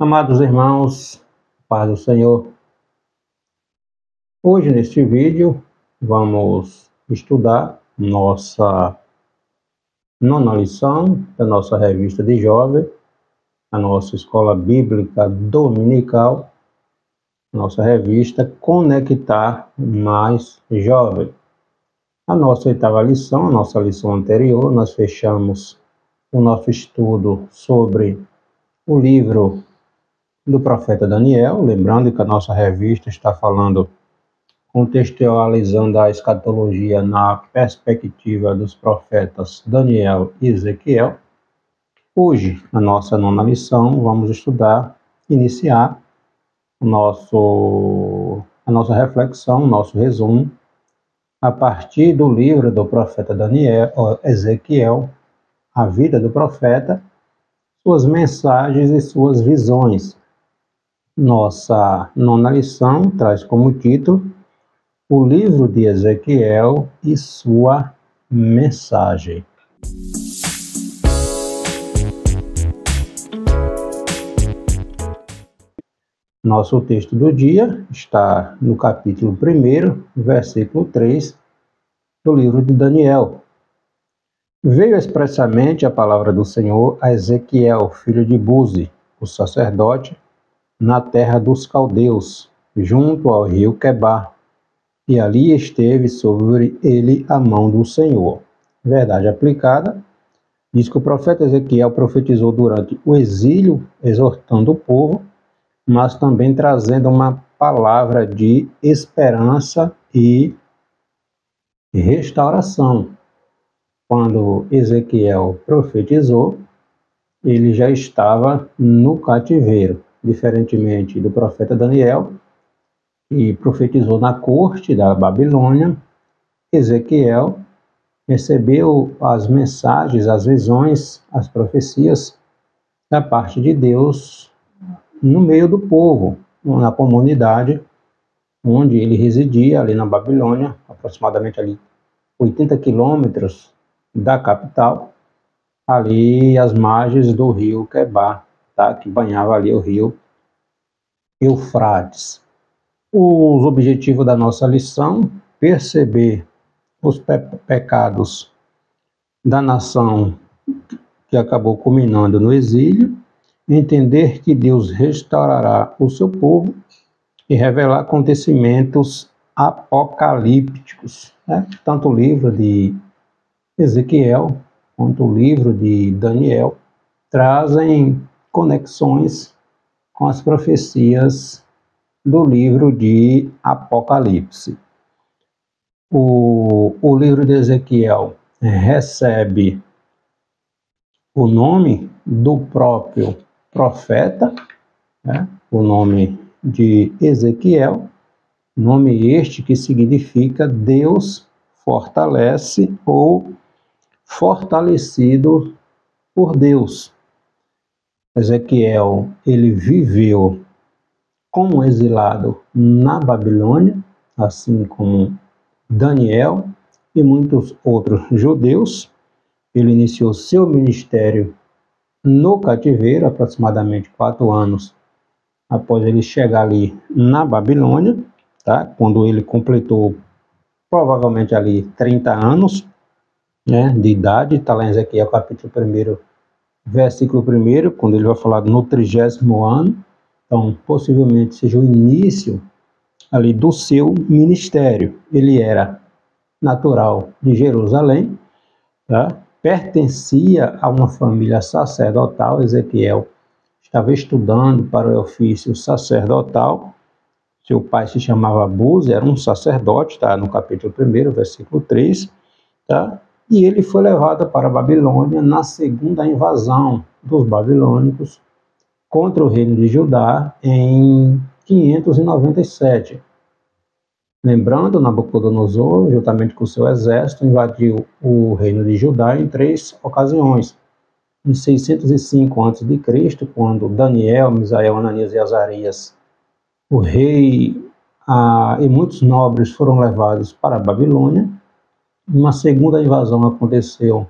Amados irmãos, paz do Senhor. Hoje neste vídeo vamos estudar nossa nona lição da nossa revista de jovem, a nossa escola bíblica dominical, nossa revista Conectar Mais Jovem. A nossa oitava lição, a nossa lição anterior, nós fechamos o nosso estudo sobre o livro do profeta Daniel, lembrando que a nossa revista está contextualizando a escatologia na perspectiva dos profetas Daniel e Ezequiel. Hoje, na nossa nona lição, vamos iniciar a nossa reflexão, nosso resumo, a partir do livro do profeta Ezequiel, a vida do profeta, suas mensagens e suas visões. Nossa nona lição traz como título o livro de Ezequiel e sua mensagem. Nosso texto do dia está no capítulo 1, versículo 3 do livro de Daniel. Veio expressamente a palavra do Senhor a Ezequiel, filho de Buzi, o sacerdote, na terra dos caldeus, junto ao rio Quebar, e ali esteve sobre ele a mão do Senhor. Verdade aplicada, diz que o profeta Ezequiel profetizou durante o exílio, exortando o povo, mas também trazendo uma palavra de esperança e restauração. Quando Ezequiel profetizou, ele já estava no cativeiro. Diferentemente do profeta Daniel, que profetizou na corte da Babilônia, Ezequiel recebeu as mensagens, as visões, as profecias da parte de Deus no meio do povo, na comunidade onde ele residia, ali na Babilônia, aproximadamente ali 80 quilômetros da capital, ali às margens do rio Quebar, que banhava ali o rio Eufrates. Os objetivos da nossa lição: perceber os pecados da nação que acabou culminando no exílio, entender que Deus restaurará o seu povo e revelar acontecimentos apocalípticos. Tanto o livro de Ezequiel quanto o livro de Daniel trazem conexões com as profecias do livro de Apocalipse. O livro de Ezequiel recebe o nome do próprio profeta, o nome de Ezequiel, nome este que significa Deus fortalece ou fortalecido por Deus. Ezequiel, ele viveu como exilado na Babilônia, assim como Daniel e muitos outros judeus. Ele iniciou seu ministério no cativeiro, aproximadamente 4 anos após ele chegar ali na Babilônia, quando ele completou provavelmente ali 30 anos de idade. Está lá em Ezequiel capítulo 1, versículo 1, quando ele vai falar no 30º ano. Então, possivelmente seja o início ali do seu ministério. Ele era natural de Jerusalém, pertencia a uma família sacerdotal. Ezequiel estava estudando para o ofício sacerdotal. Seu pai se chamava Buzi, era um sacerdote, no capítulo 1, versículo 3. E ele foi levado para a Babilônia na segunda invasão dos babilônicos contra o reino de Judá em 597. Lembrando, Nabucodonosor, juntamente com seu exército, invadiu o reino de Judá em 3 ocasiões. Em 605 a.C., quando Daniel, Misael, Ananias e Azarias, o rei e muitos nobres foram levados para a Babilônia. Uma segunda invasão aconteceu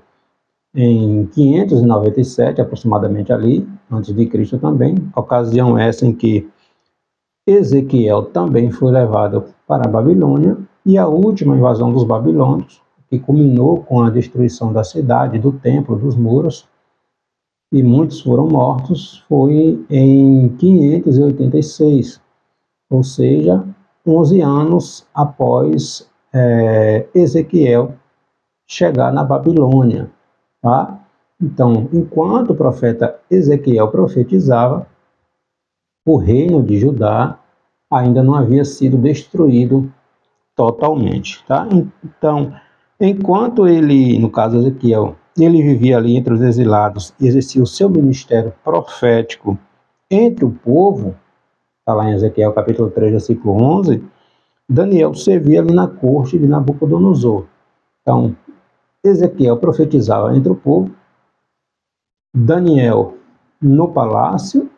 em 597, aproximadamente ali, antes de Cristo também, ocasião essa em que Ezequiel também foi levado para a Babilônia, e a última invasão dos babilônios, que culminou com a destruição da cidade, do templo, dos muros, e muitos foram mortos, foi em 586, ou seja, 11 anos após Ezequiel chegar na Babilônia, tá? Então, enquanto o profeta Ezequiel profetizava, o reino de Judá ainda não havia sido destruído totalmente, tá? Então, enquanto ele, no caso Ezequiel, ele vivia ali entre os exilados e exercia o seu ministério profético entre o povo, está lá em Ezequiel capítulo 3, versículo 11, Daniel servia ali na corte de Nabucodonosor. Então, Ezequiel profetizava entre o povo, Daniel no palácio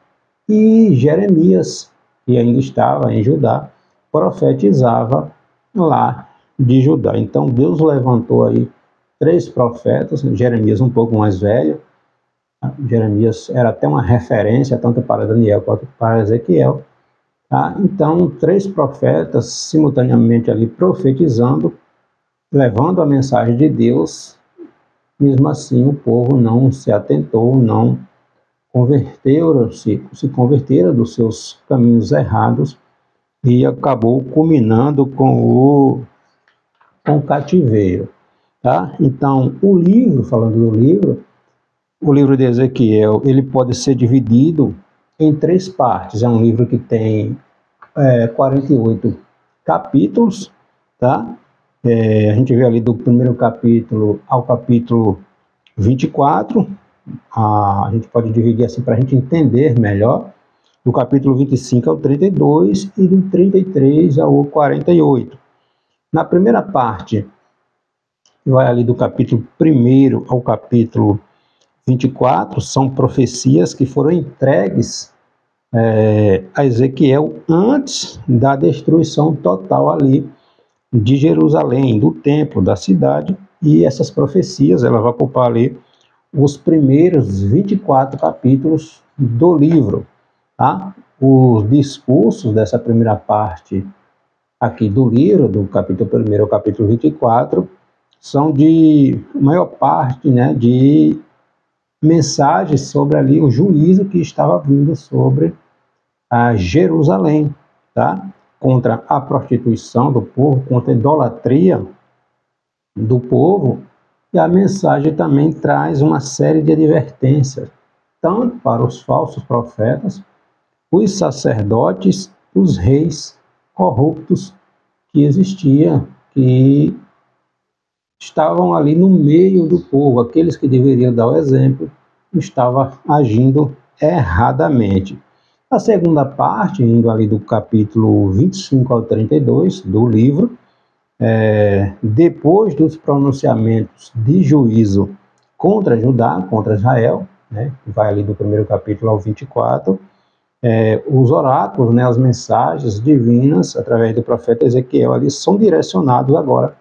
e Jeremias, que ainda estava em Judá, profetizava lá de Judá. Então Deus levantou aí 3 profetas, Jeremias um pouco mais velho, Jeremias era até uma referência tanto para Daniel quanto para Ezequiel. Tá? Então 3 profetas simultaneamente ali profetizando, levando a mensagem de Deus. Mesmo assim o povo não se atentou, não se converteram dos seus caminhos errados e acabou culminando com o cativeiro. Tá? Então, o livro, falando do livro, o livro de Ezequiel, ele pode ser dividido em 3 partes. É um livro que tem 48 capítulos, tá? A gente vê ali do primeiro capítulo ao capítulo 24, a gente pode dividir assim para a gente entender melhor, do capítulo 25 ao 32 e do 33 ao 48. Na primeira parte, vai ali do capítulo 1 ao capítulo 24, são profecias que foram entregues a Ezequiel antes da destruição total ali de Jerusalém, do templo, da cidade, e essas profecias, ela vai ocupar ali os primeiros 24 capítulos do livro, tá? Os discursos dessa primeira parte aqui do livro, do capítulo 1 ao capítulo 24, são de maior parte, né, de mensagens sobre ali o juízo que estava vindo sobre a Jerusalém, tá? Contra a prostituição do povo, contra a idolatria do povo, e a mensagem também traz uma série de advertências, tanto para os falsos profetas, os sacerdotes, os reis corruptos que existiam, que estavam ali no meio do povo, aqueles que deveriam dar o exemplo, estavam agindo erradamente. A segunda parte, indo ali do capítulo 25 ao 32 do livro, depois dos pronunciamentos de juízo contra Judá, contra Israel, né, vai ali do primeiro capítulo ao 24, os oráculos, né, as mensagens divinas, através do profeta Ezequiel, ali são direcionados agora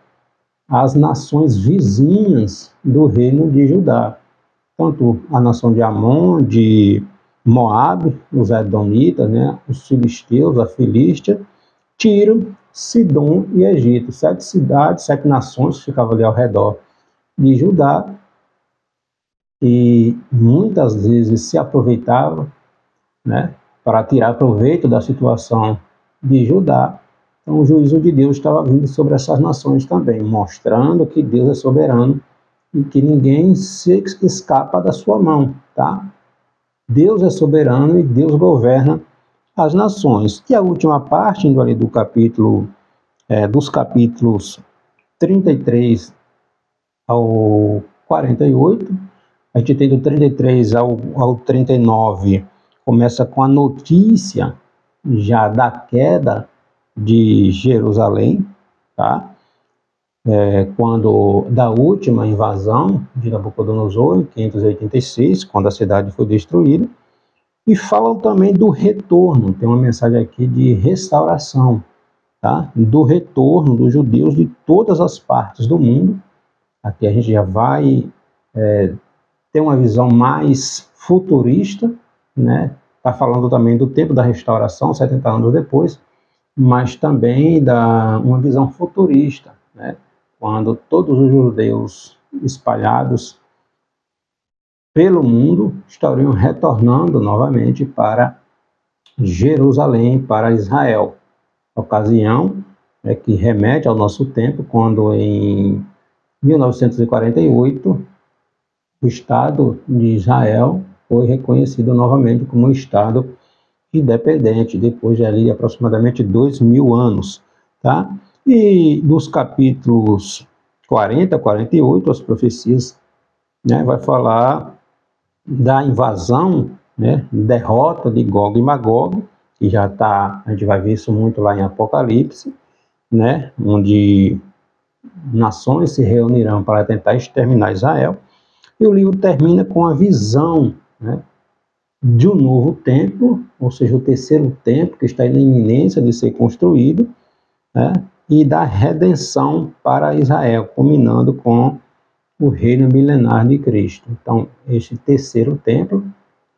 às nações vizinhas do reino de Judá, tanto a nação de Amon, de Moabe, os Edomitas, né, os filisteus, a Filístia, Tiro, Sidom e Egito. 7 cidades, 7 nações ficavam ali ao redor de Judá, e muitas vezes se aproveitavam, né, para tirar proveito da situação de Judá. Então o juízo de Deus estava vindo sobre essas nações também, mostrando que Deus é soberano e que ninguém se escapa da sua mão, tá? Deus é soberano e Deus governa as nações. E a última parte, indo ali do capítulo, dos capítulos 33 ao 48, a gente tem do 33 ao 39, começa com a notícia já da queda de Jerusalém, tá? Quando da última invasão de Nabucodonosor, em 586, quando a cidade foi destruída, e falam também do retorno, tem uma mensagem aqui de restauração, tá? Do retorno dos judeus de todas as partes do mundo. Aqui a gente já vai ter uma visão mais futurista, né? Está falando também do tempo da restauração, 70 anos depois, mas também uma visão futurista, né? Quando todos os judeus espalhados pelo mundo estariam retornando novamente para Jerusalém, para Israel. Ocasião que remete ao nosso tempo, quando em 1948 o Estado de Israel foi reconhecido novamente como um Estado independente, depois de ali aproximadamente 2.000 anos, tá? E dos capítulos 40 a 48, as profecias, né, vai falar da invasão, né, derrota de Gog e Magog, que já está, a gente vai ver isso muito lá em Apocalipse, né, onde nações se reunirão para tentar exterminar Israel. E o livro termina com a visão, né, de um novo templo, ou seja, o terceiro templo que está na iminência de ser construído, né, e da redenção para Israel, culminando com o reino milenar de Cristo. Então, este terceiro templo,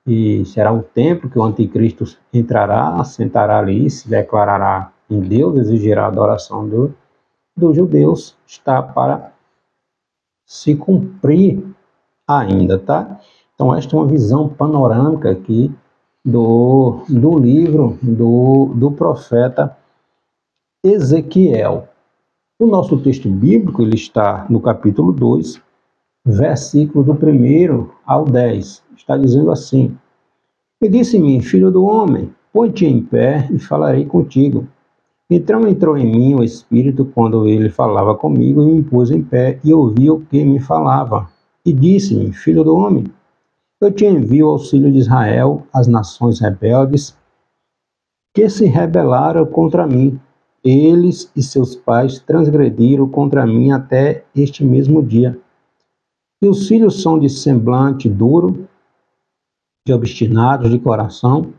e será o templo que o anticristo entrará, assentará ali, se declarará um Deus, exigirá a adoração dos judeus, está para se cumprir ainda, tá? Então, esta é uma visão panorâmica aqui do livro do profeta Ezequiel. O nosso texto bíblico ele está no capítulo 2, versículo do 1 ao 10. Está dizendo assim: E disse-me, filho do homem, põe-te em pé e falarei contigo. Então entrou em mim o Espírito quando ele falava comigo, e me pus em pé e ouvi o que me falava. E disse-me, filho do homem, eu te envio ao auxílio de Israel, as nações rebeldes, que se rebelaram contra mim. Eles e seus pais transgrediram contra mim até este mesmo dia. E os filhos são de semblante duro, de obstinados de coração.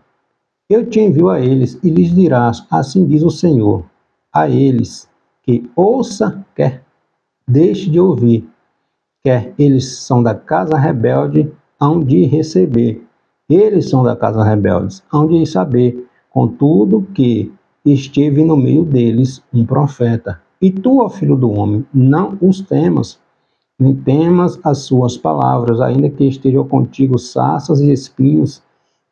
Eu te envio a eles, e lhes dirás, assim diz o Senhor, a eles, que ouça, quer deixe de ouvir, quer eles são da casa rebelde, hão de receber. Eles são da casa rebeldes, hão de saber, contudo, que esteve no meio deles um profeta. E tu, ó filho do homem, não os temas, nem temas as suas palavras, ainda que estejam contigo sarças e espinhos,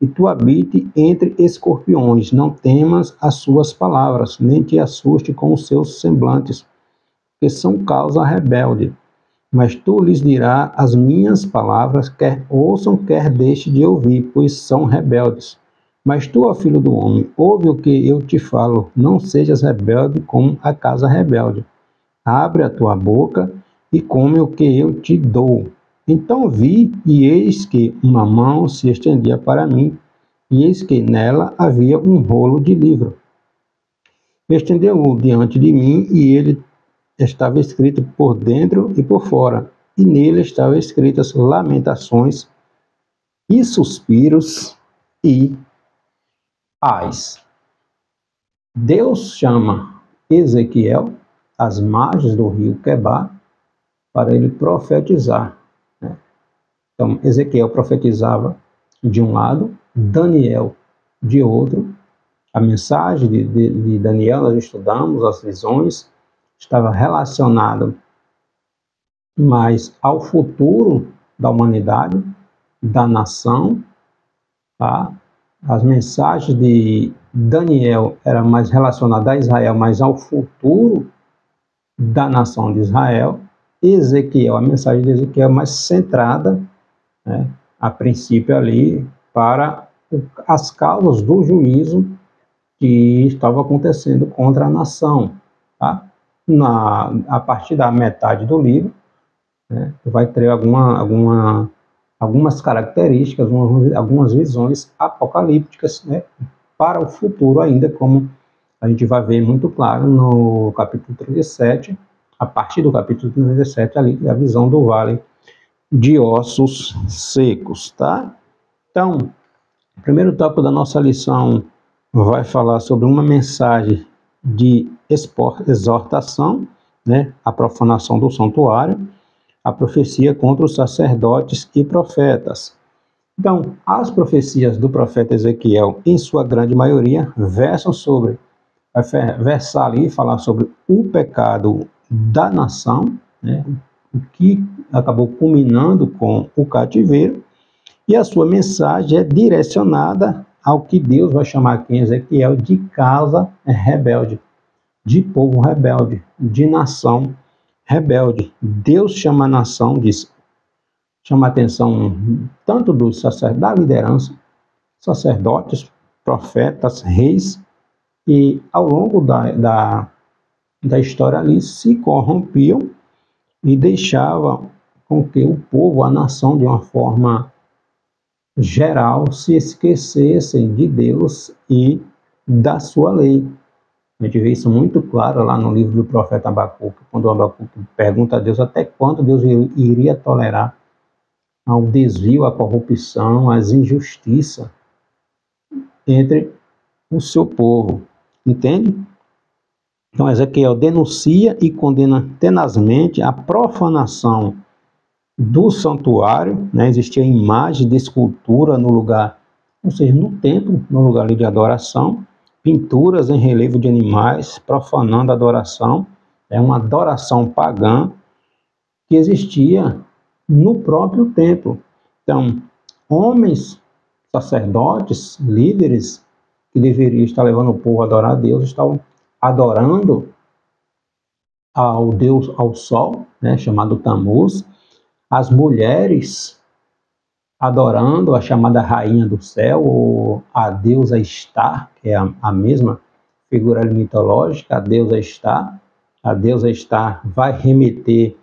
e tu habite entre escorpiões, não temas as suas palavras, nem te assuste com os seus semblantes, que são causa rebelde. Mas tu lhes dirás as minhas palavras, quer ouçam, quer deixe de ouvir, pois são rebeldes. Mas tu, ó filho do homem, ouve o que eu te falo, não sejas rebelde como a casa rebelde. Abre a tua boca e come o que eu te dou. Então vi, e eis que uma mão se estendia para mim, e eis que nela havia um rolo de livro. Estendeu-o diante de mim, e ele estava escrito por dentro e por fora, e nele estavam escritas lamentações e suspiros e paz. Deus chama Ezequiel às margens do rio Quebar para ele profetizar, né? Então, Ezequiel profetizava de um lado, Daniel de outro. A mensagem de Daniel, nós estudamos as visões, estava relacionada mais ao futuro da humanidade, da nação, tá? As mensagens de Daniel eram mais relacionadas a Israel, mas ao futuro da nação de Israel. Ezequiel, a mensagem de Ezequiel é mais centrada, né, a princípio ali, para as causas do juízo que estava acontecendo contra a nação, tá? A partir da metade do livro, né, vai ter algumas características, algumas visões apocalípticas, né, para o futuro ainda, como a gente vai ver muito claro no capítulo 37, a partir do capítulo 37, ali, a visão do vale de ossos secos, tá? Então, o primeiro tópico da nossa lição vai falar sobre uma mensagem de exortação, né, a profanação do santuário, a profecia contra os sacerdotes e profetas. Então, as profecias do profeta Ezequiel, em sua grande maioria, versam sobre, vai versar ali, falar sobre o pecado da nação, né, o que acabou culminando com o cativeiro, e a sua mensagem é direcionada ao que Deus vai chamar aqui em Ezequiel de casa rebelde, de povo rebelde, de nação rebelde. Deus chama a nação, chama a atenção tanto dos sacerdotes, da liderança, sacerdotes, profetas, reis, e ao longo da história ali se corrompiam e deixavam com que o povo, a nação, de uma forma geral, se esquecessem de Deus e da sua lei. A gente vê isso muito claro lá no livro do profeta Abacuque, quando o Abacuque pergunta a Deus até quando Deus iria tolerar ao desvio, à corrupção, às injustiças entre o seu povo. Entende? Então, Ezequiel denuncia e condena tenazmente a profanação do santuário, né? Existia imagem de escultura no lugar, ou seja, no templo, no lugar de adoração, pinturas em relevo de animais, profanando a adoração, é uma adoração pagã que existia no próprio templo. Então, homens, sacerdotes, líderes, que deveriam estar levando o povo a adorar a Deus, estavam adorando ao Deus, ao Sol, né, chamado Tammuz, as mulheres adorando a chamada Rainha do Céu, ou a deusa Estar, que é a mesma figura mitológica, a deusa Estar. A deusa Estar vai remeter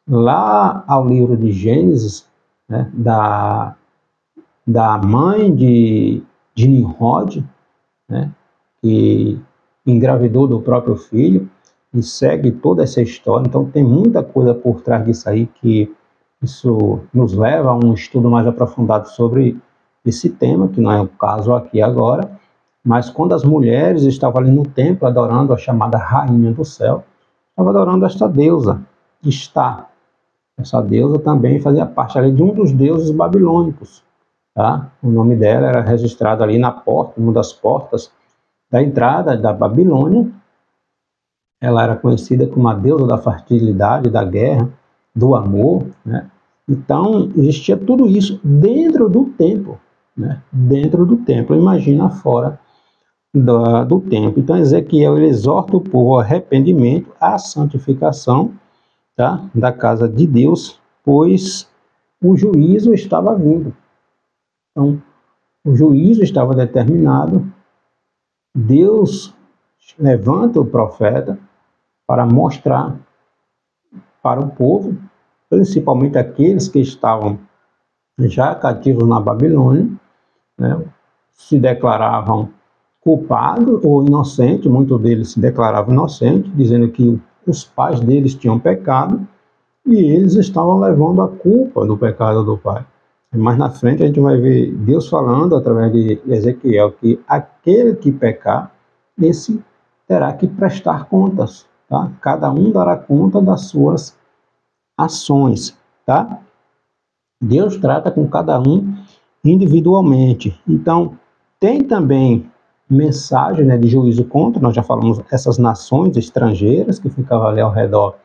lá ao livro de Gênesis, né, da mãe de Nimrod, né, que engravidou do próprio filho, e segue toda essa história. Então tem muita coisa por trás disso aí, que isso nos leva a um estudo mais aprofundado sobre esse tema, que não é o caso aqui agora, mas quando as mulheres estavam ali no templo adorando a chamada Rainha do Céu, estavam adorando esta deusa, Estar. Essa deusa também fazia parte ali de um dos deuses babilônicos, tá? O nome dela era registrado ali na porta, uma das portas da entrada da Babilônia. Ela era conhecida como a deusa da fertilidade, da guerra, do amor, né? Então, existia tudo isso dentro do templo, né? Dentro do templo, imagina fora do templo. Então, Ezequiel ele exorta o povo ao arrependimento, à santificação, tá? Da casa de Deus, pois o juízo estava vindo. Então, o juízo estava determinado. Deus levanta o profeta para mostrar para o povo, principalmente aqueles que estavam já cativos na Babilônia, né, se declaravam culpados ou inocentes, muitos deles se declaravam inocentes, dizendo que os pais deles tinham pecado e eles estavam levando a culpa do pecado do pai. Mais na frente a gente vai ver Deus falando através de Ezequiel que aquele que pecar, esse terá que prestar contas, tá? Cada um dará conta das suas ações, tá? Deus trata com cada um individualmente. Então, tem também mensagem, né, de juízo contra, nós já falamos, essas nações estrangeiras que ficavam ali ao redor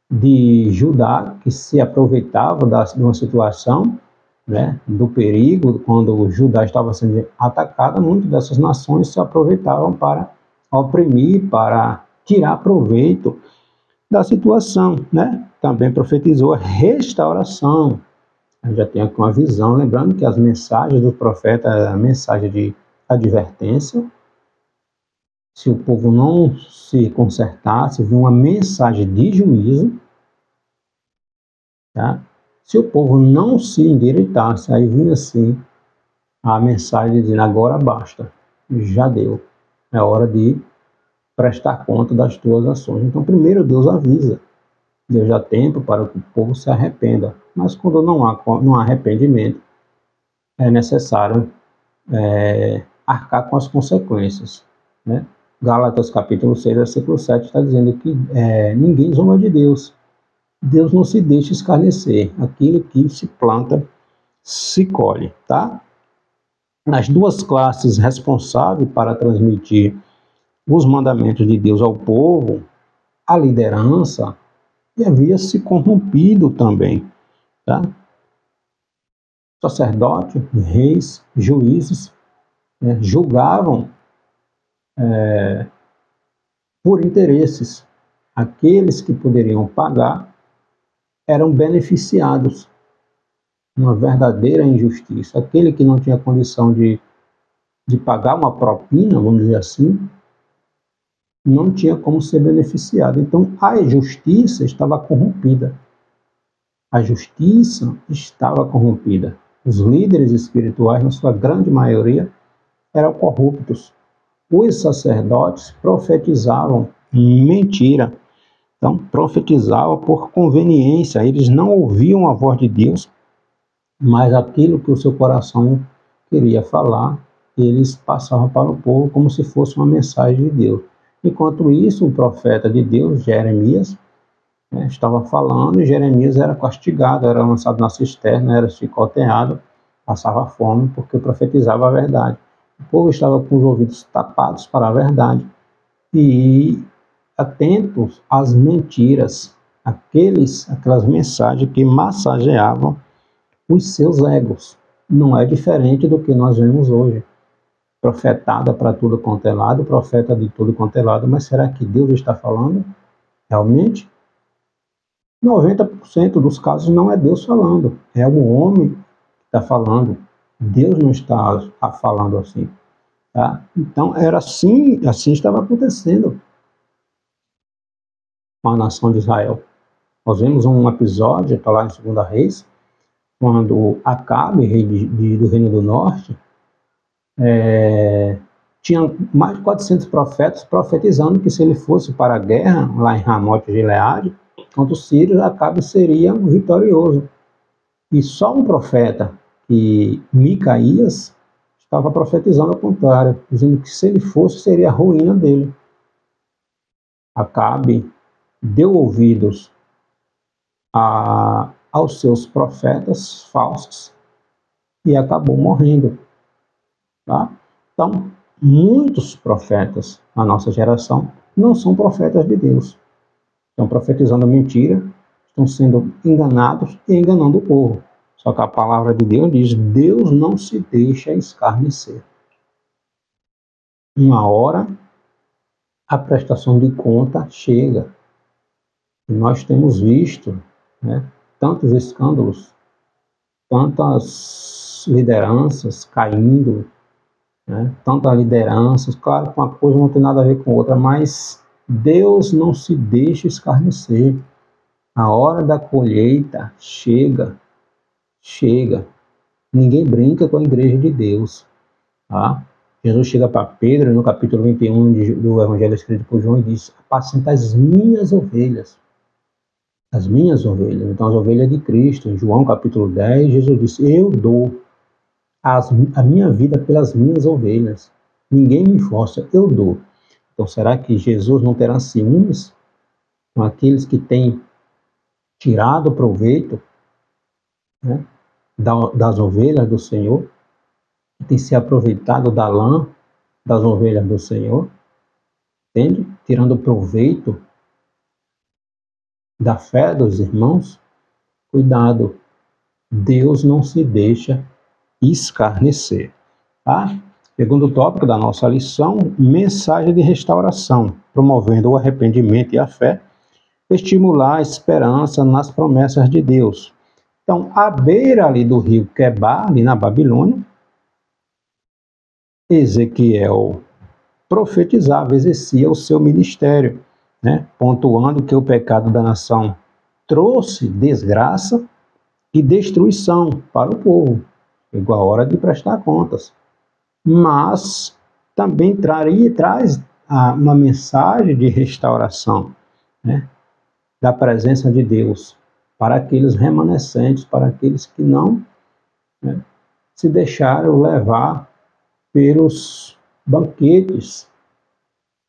de Judá, que se aproveitavam de uma situação, né, do perigo, quando Judá estava sendo atacada, muitas dessas nações se aproveitavam para oprimir, para tirar proveito da situação, né? Também profetizou a restauração. A gente já tem aqui uma visão, lembrando que as mensagens do profeta é a mensagem de advertência. Se o povo não se consertasse, vinha uma mensagem de juízo, tá? Se o povo não se endireitasse, aí vinha assim a mensagem dizendo: agora basta, já deu, é hora de prestar conta das tuas ações. Então, primeiro Deus avisa, Deus dá tempo para que o povo se arrependa, mas quando não há arrependimento, é necessário arcar com as consequências, né? Gálatas capítulo 6, versículo 7 está dizendo que ninguém zomba de Deus. Deus não se deixa escarnecer. Aquilo que se planta se colhe, tá? As duas classes responsáveis para transmitir os mandamentos de Deus ao povo, a liderança, havia se corrompido também, tá? Sacerdotes, reis, juízes, julgavam por interesses. Aqueles que poderiam pagar eram beneficiados. Uma verdadeira injustiça. Aquele que não tinha condição de pagar uma propina, vamos dizer assim, não tinha como ser beneficiado. Então, a justiça estava corrompida. A justiça estava corrompida. Os líderes espirituais, na sua grande maioria, eram corruptos. Os sacerdotes profetizavam mentira. Então, profetizavam por conveniência. Eles não ouviam a voz de Deus, mas aquilo que o seu coração queria falar, eles passavam para o povo como se fosse uma mensagem de Deus. Enquanto isso, o profeta de Deus, Jeremias, estava falando, e Jeremias era castigado, era lançado na cisterna, era chicoteado, passava fome, porque profetizava a verdade. O povo estava com os ouvidos tapados para a verdade e atentos às mentiras, aquelas mensagens que massageavam os seus egos. Não é diferente do que nós vemos hoje. Profetada para tudo quanto é lado, profeta de tudo quanto é lado, mas será que Deus está falando? Realmente? 90% dos casos não é Deus falando, é o homem que está falando. Deus não está falando assim. Tá? Então, era assim estava acontecendo com a nação de Israel. Nós vemos um episódio, está lá em 2 Reis, quando Acabe, rei do Reino do Norte, tinha mais de 400 profetas profetizando que se ele fosse para a guerra, lá em Ramote Gileade, contra os sírios, Acabe seria vitorioso. E só um profeta, Micaías, estava profetizando ao contrário, dizendo que se ele fosse, seria a ruína dele. Acabe deu ouvidos aos seus profetas falsos e acabou morrendo. Tá? Então, muitos profetas na nossa geração não são profetas de Deus. Estão profetizando mentira, estão sendo enganados e enganando o povo. Só que a palavra de Deus diz: Deus não se deixa escarnecer. Uma hora, a prestação de conta chega. E nós temos visto, tantos escândalos, tantas lideranças caindo, tantas lideranças. Claro que uma coisa não tem nada a ver com outra, mas Deus não se deixa escarnecer. A hora da colheita chega. Ninguém brinca com a igreja de Deus. Tá? Jesus chega para Pedro no capítulo 21 do Evangelho escrito por João e diz: apacenta as minhas ovelhas. As minhas ovelhas. Então, as ovelhas de Cristo. Em João capítulo 10, Jesus disse: eu dou a minha vida pelas minhas ovelhas. Ninguém me força, eu dou. Então, será que Jesus não terá ciúmes com aqueles que têm tirado proveito das ovelhas do Senhor, que têm se aproveitado da lã das ovelhas do Senhor? Entende? Tirando proveito da fé dos irmãos? Cuidado, Deus não se deixa escarnecer. Tá? Segundo tópico da nossa lição, mensagem de restauração, promovendo o arrependimento e a fé, estimular a esperança nas promessas de Deus. Então, à beira ali do rio Quebar, ali na Babilônia, Ezequiel profetizava, exercia o seu ministério, pontuando que o pecado da nação trouxe desgraça e destruição para o povo. Chegou a hora de prestar contas. Mas também traz uma mensagem de restauração, da presença de Deus para aqueles remanescentes, para aqueles que não se deixaram levar pelos banquetes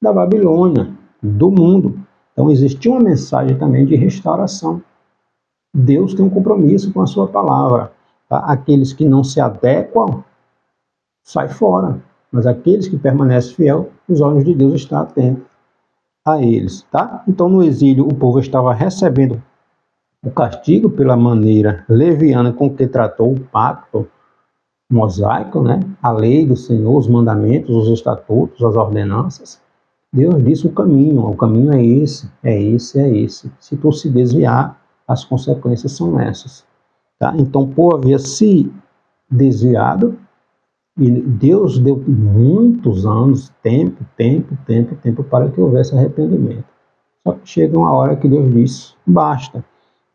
da Babilônia, do mundo. Então existe uma mensagem também de restauração. Deus tem um compromisso com a sua palavra. Tá? Aqueles que não se adequam, sai fora. Mas aqueles que permanecem fiel, os olhos de Deus estão atentos a eles. Tá? Então, no exílio, o povo estava recebendo o castigo pela maneira leviana com que tratou o pacto mosaico, né? A lei do Senhor, os mandamentos, os estatutos, as ordenanças. Deus disse o caminho é esse, é esse, é esse. Se tu se desviar, as consequências são essas. Tá? Então, por haver se desviado, e Deus deu muitos anos, tempo para que houvesse arrependimento. Só que chega uma hora que Deus diz, basta.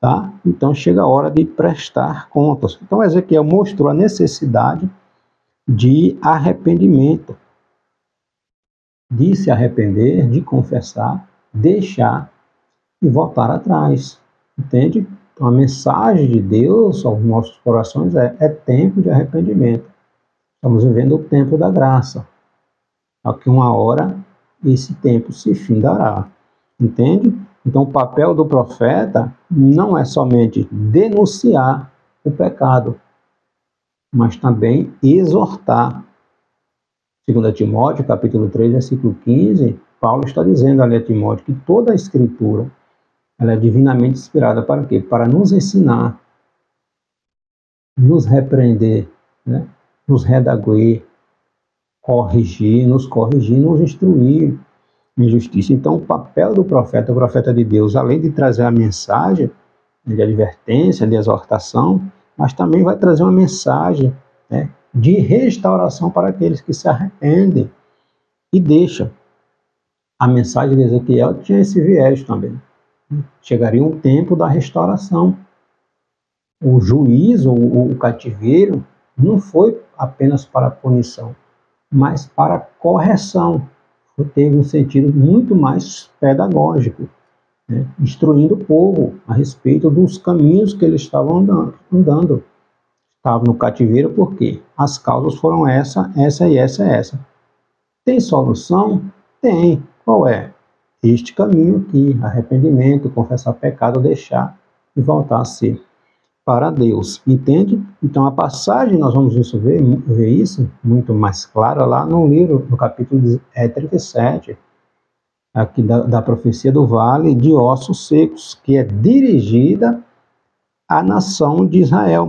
Tá? Então chega a hora de prestar contas. Então Ezequiel mostrou a necessidade de arrependimento, de se arrepender, de confessar, deixar e voltar atrás. Entende? Então, a mensagem de Deus aos nossos corações é tempo de arrependimento. Estamos vivendo o tempo da graça. Aqui uma hora esse tempo se findará. Entende? Então, o papel do profeta não é somente denunciar o pecado, mas também exortar. 2 Timóteo, capítulo 3, versículo 15, Paulo está dizendo ali a Timóteo que toda a Escritura ela é divinamente inspirada para quê? Para nos ensinar, nos repreender, né? Nos redaguer, corrigir, nos instruir em justiça. Então, o papel do profeta, o profeta de Deus, além de trazer a mensagem de advertência, de exortação, mas também vai trazer uma mensagem, né, de restauração para aqueles que se arrependem e deixam. A mensagem de Ezequiel tinha esse viés também. Chegaria um tempo da restauração. O juízo, o cativeiro, não foi apenas para punição, mas para correção. Teve um sentido muito mais pedagógico, né? Instruindo o povo a respeito dos caminhos que eles estavam andando. Estavam no cativeiro porque as causas foram essa e essa. Tem solução? Tem. Qual é? Este caminho aqui, arrependimento, confessar pecado, deixar e voltar a ser para Deus, entende? Então a passagem, nós vamos ver isso muito mais claro lá no livro, no capítulo 37, aqui da profecia do vale de ossos secos, que é dirigida à nação de Israel.